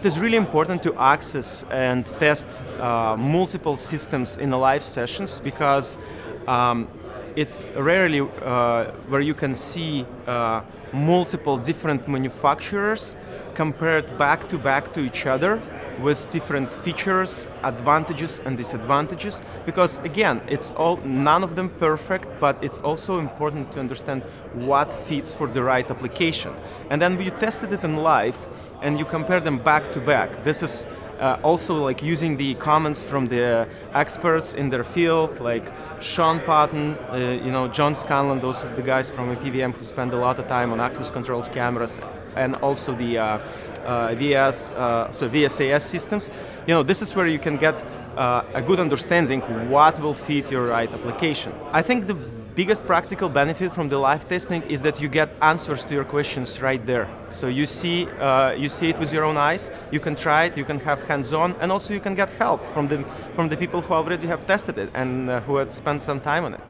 It is really important to access and test multiple systems in the live sessions because it's rarely where you can see multiple different manufacturers compared back to each other with different features, advantages and disadvantages, because again, none of them perfect, but it's also important to understand what fits for the right application. And then when you tested it in live and you compare them back to back, this is also like using the comments from the experts in their field, like Sean Patton, John Scanlon, those are the guys from IPVM who spend a lot of time on access controls, cameras, and also the VSAS systems. This is where you can get a good understanding what will fit your right application. I think the biggest practical benefit from the live testing is that you get answers to your questions right there. So you see it with your own eyes, you can try it, you can have hands-on, and also you can get help from the people who already have tested it and who had spent some time on it.